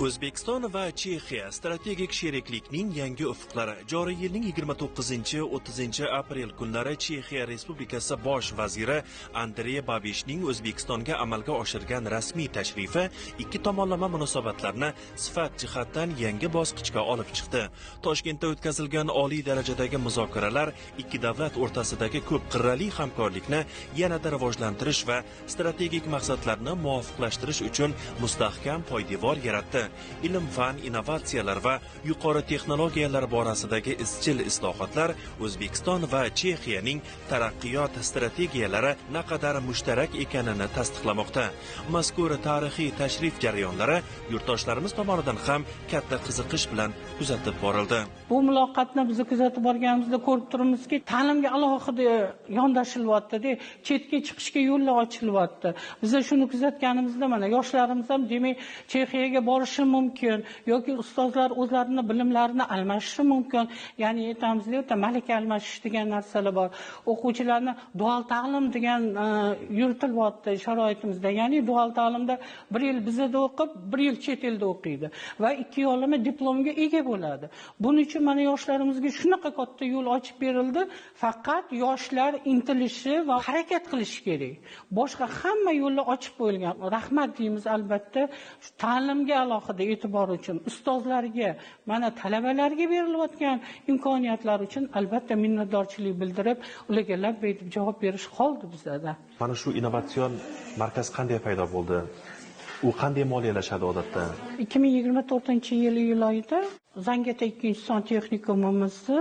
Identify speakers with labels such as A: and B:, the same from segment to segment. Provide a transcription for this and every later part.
A: O'zbekiston va Chexiya strategik sheriklikning yangi ufqlari. Joriy yilning 29-30 aprel kunlari Chexiya Respublikasi bosh vaziri Andrey Babishning O'zbekistonga amalga oshirgan rasmiy tashrifi ikki tomonlama munosabatlarni sifat jihatdan yangi bosqichga olib chiqdi. Toshkentda o'tkazilgan oliy darajadagi muzokaralar ikki davlat o'rtasidagi ko'p qirrali hamkorlikni yanada rivojlantirish va strategik maqsadlarni muvofiqlashtirish uchun mustahkam poydevor yaratdi. Ilm, fan, innovatsiyalar va yuqori texnologiyalar borasidagi izchil islohotlar O'zbekiston va Chexiyaning taraqqiyot strategiyalari naqadar mushtarak ekanini tasdiqlamoqda. Mazkur tarixiy tashrif jarayonlari yurtdoshlarimiz tomonidan ham katta qiziqish bilan kuzatib borildi.
B: Bu muloqotni biz kuzatib borganimizda ko'rib turamizki, ta'limga alohida yondashilyapti, chetga chiqishga yo'llar ochilyapti. Biz shuni kuzatganimizda mana yoshlarimiz ham demak Chexiyaga borishi mumkin yoki ustozlar o'zlarini bilimlarini almashishi mumkin. Ya'ni aytamizda malaka almashish degan narsalar bor. O'quvchilarni dual ta'lim degan yuritilyapti sharoitimizda. Ya'ni dual ta'limda 1 yil bizda o'qib, 1 yil chet elda o'qiydi va 2 yo'lama diplomga ega bo'ladi. Buning uchun mana yoshlarimizga shunaqa katta yo'l ochib berildi. Faqat yoshlar intilishi va harakat qilishi kerak. Boshqa hamma yo'llar ochib qo'yilgan. Rahmat deymiz albatta ta'limga alohida e'tibor uchun, ustozlarga, mana talabalarga berilayotgan imkoniyatlar uchun albatta minnatdorchilik bildirib, ularga labbay deb javob berish qoldi bizda.
A: Mana shu innovatsion markaz qanday paydo bo'ldi? U qanday moliyalashadi odatda?
B: 2024-yil iyul oyida Zangata 2-son texnikumimizda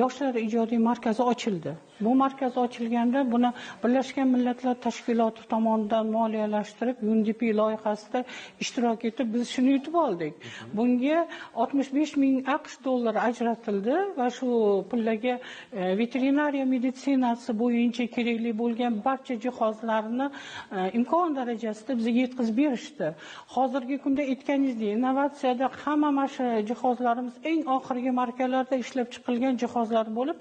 B: yoshlar ijodiy markazi ochildi. Bu markaz ochilganda buni Birlashgan Millatlar Tashkiloti tomonidan moliyalashtirib, UNDP loyihasida ishtirok etib, biz shuni yutib oldik. Bunga 65 ming AQSh dollari ajratildi va shu pullarga veterinariya meditsinasi bo'yicha kerakli bo'lgan barcha jihozlarni imkon darajasida bizga yetkazib berishdi. Hozirgi kunda aytganingizdek, innovatsiyada hamma mana jihozlarimiz eng oxirgi markalarda ishlab chiqilgan jihozlar bo'lib,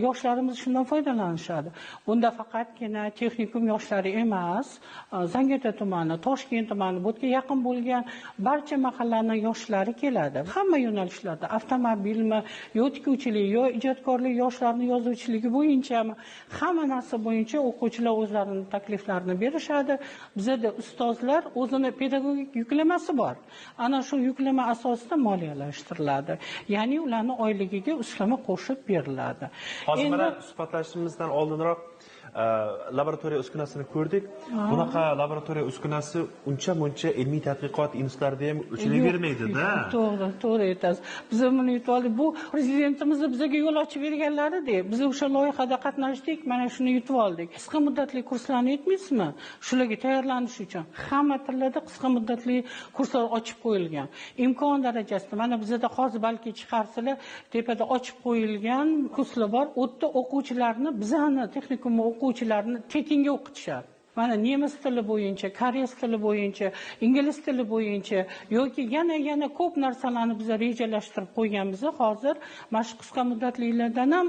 B: yoshlarimiz shundan foydalanishadi. Bunda faqatgina texnikum yoshlari emas, Zangata tumani, Toshkent tumani, bunga yaqin bo'lgan barcha mahallaning yoshlari keladi. Hamma yo'nalishlarda, avtomobilmi, yo tikuvchilik, yo ijodkorlik, yoshlarning yozuvchiligi bo'yichami, hamma narsa bo'yicha o'quvchilar o'zlarining takliflarini berishadi. Bizda ustozlar o'zini pedagogik yuklamasi bor. Ana shu yuklama asosida moliyalashtiriladi. Ya'ni ularning oyligiga ustama qo'shib beriladi.
A: Hozir mana suhbatlashishimizdan oldinroq laboratoriya uskunasini ko'rdik. Bunaqa laboratoriya uskunasi uncha-muncha ilmiy tadqiqot institutlarida ham uchrayvermaydi-da.
B: To'g'ri aytasiz. Biz buni yutib oldik. Bu prezidentimiz bizga yo'l ochib berganlari-da. Biz o'sha loyihada qatnashdik, mana shuni yutib oldik. Qisqa muddatli kurslarni aytmaysizmi? Shularga tayyorlanish uchun hamma tillarda qisqa muddatli kurslar ochib qo'yilgan. Imkon darajasida mana bizda hozir balki chiqarsalar, tepada ochib qo'yilgan kurslar bor. U yerda o'quvchilarni, bizani texnikum o'quvchilarini tekinga o'qitishadi. Mana nemis tili bo'yicha, koreys tili bo'yicha, ingliz tili bo'yicha yoki yana ko'p narsalarni biz rejalashtirib qo'yganmiz. Hozir mana shu qisqa muddatlilardan ham